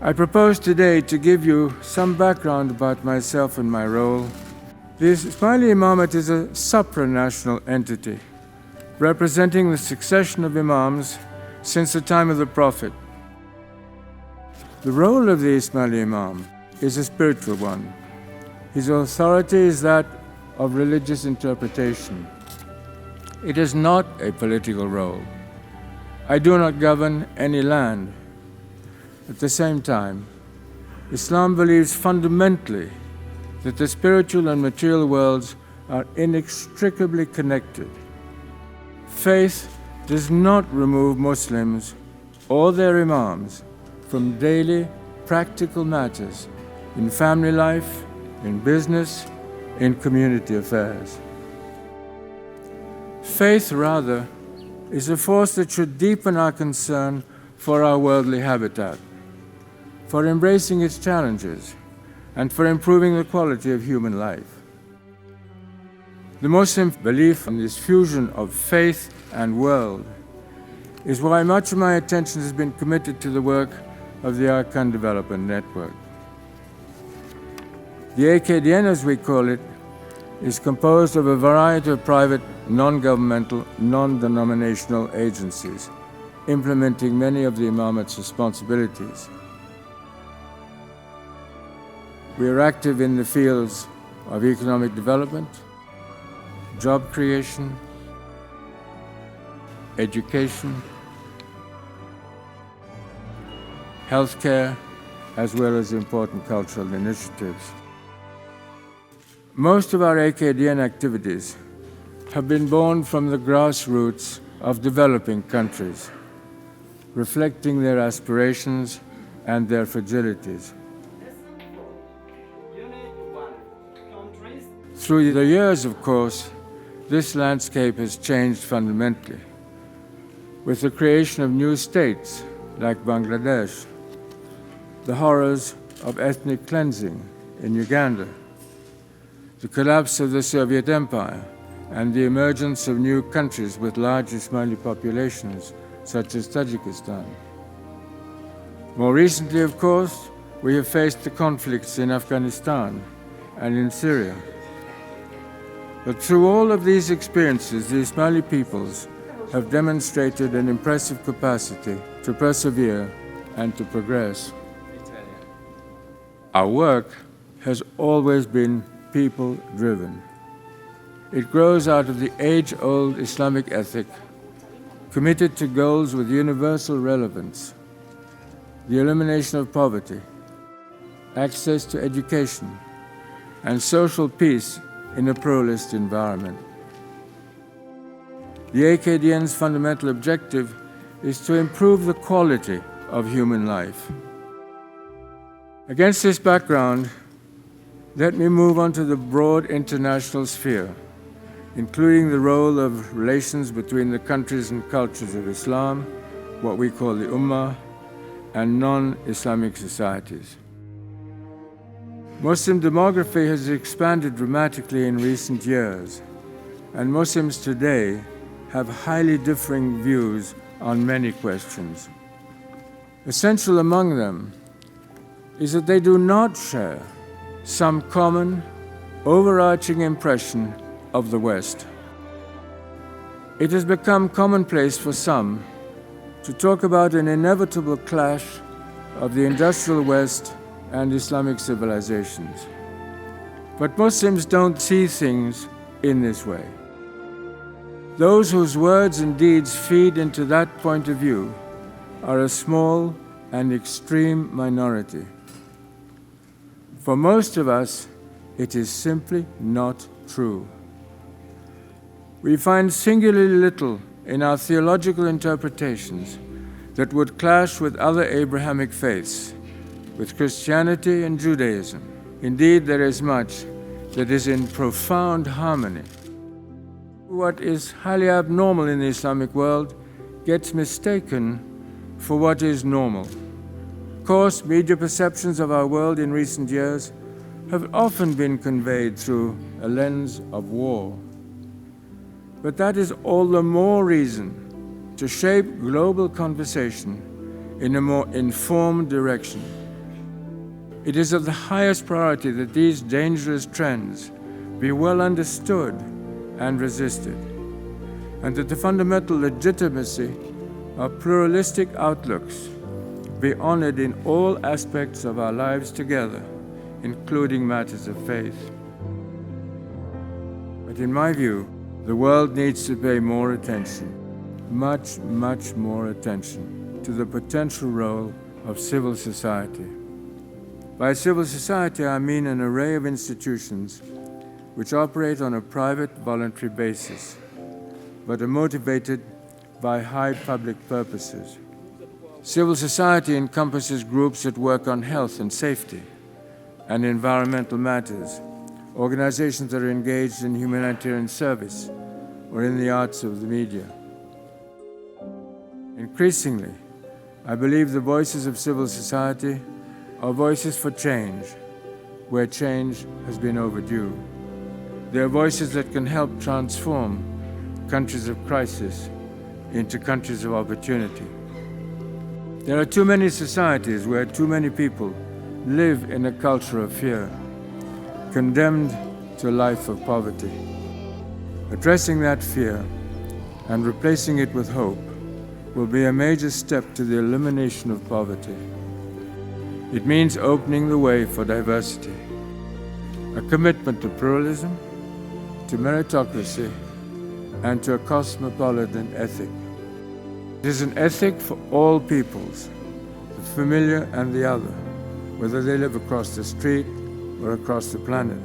I propose today to give you some background about myself and my role. The Ismaili Imamate is a supranational entity, representing the succession of Imams since the time of the Prophet. The role of the Ismaili Imam is a spiritual one. His authority is that of religious interpretation. It is not a political role. I do not govern any land. At the same time, Islam believes fundamentally that the spiritual and material worlds are inextricably connected. Faith does not remove Muslims or their Imams from daily practical matters in family life, in business, in community affairs. Faith, rather, is a force that should deepen our concern for our worldly habitat, for embracing its challenges, and for improving the quality of human life. The Muslim belief in this fusion of faith and world is why much of my attention has been committed to the work of the Aga Khan Development Network. The AKDN, as we call it, is composed of a variety of private, non-governmental, non-denominational agencies, implementing many of the Imamate's responsibilities. We are active in the fields of economic development, job creation, education, healthcare, as well as important cultural initiatives. Most of our AKDN activities have been born from the grassroots of developing countries, reflecting their aspirations and their fragilities. Through the years, of course, this landscape has changed fundamentally, with the creation of new states like Bangladesh, the horrors of ethnic cleansing in Uganda, the collapse of the Soviet Empire, and the emergence of new countries with large Ismaili populations, such as Tajikistan. More recently, of course, we have faced the conflicts in Afghanistan and in Syria. But through all of these experiences, the Ismaili peoples have demonstrated an impressive capacity to persevere and to progress. Our work has always been people-driven. It grows out of the age-old Islamic ethic, committed to goals with universal relevance: the elimination of poverty, access to education, and social peace in a pluralist environment. The AKDN's fundamental objective is to improve the quality of human life. Against this background, let me move on to the broad international sphere, including the role of relations between the countries and cultures of Islam, what we call the Ummah, and non-Islamic societies. Muslim demography has expanded dramatically in recent years, and Muslims today have highly differing views on many questions. Essential among them is that they do not share some common, overarching impression of the West. It has become commonplace for some to talk about an inevitable clash of the industrial West and Islamic civilizations. But Muslims don't see things in this way. Those whose words and deeds feed into that point of view are a small and extreme minority. For most of us, it is simply not true. We find singularly little in our theological interpretations that would clash with other Abrahamic faiths, with Christianity and Judaism. Indeed, there is much that is in profound harmony. What is highly abnormal in the Islamic world gets mistaken for what is normal. Of course, media perceptions of our world in recent years have often been conveyed through a lens of war. But that is all the more reason to shape global conversation in a more informed direction It is of the highest priority that these dangerous trends be well understood and resisted, and that the fundamental legitimacy of pluralistic outlooks be honored in all aspects of our lives together, including matters of faith. But in my view, the world needs to pay more attention, much more attention, to the potential role of civil society. By civil society, I mean an array of institutions which operate on a private, voluntary basis, but are motivated by high public purposes. Civil society encompasses groups that work on health and safety and environmental matters, organizations that are engaged in humanitarian service or in the arts of the media. Increasingly, I believe the voices of civil society are voices for change, where change has been overdue. They are voices that can help transform countries of crisis into countries of opportunity. There are too many societies where too many people live in a culture of fear, condemned to a life of poverty. Addressing that fear and replacing it with hope will be a major step to the elimination of poverty. It means opening the way for diversity, a commitment to pluralism, to meritocracy, and to a cosmopolitan ethic. It is an ethic for all peoples, the familiar and the other, whether they live across the street or across the planet.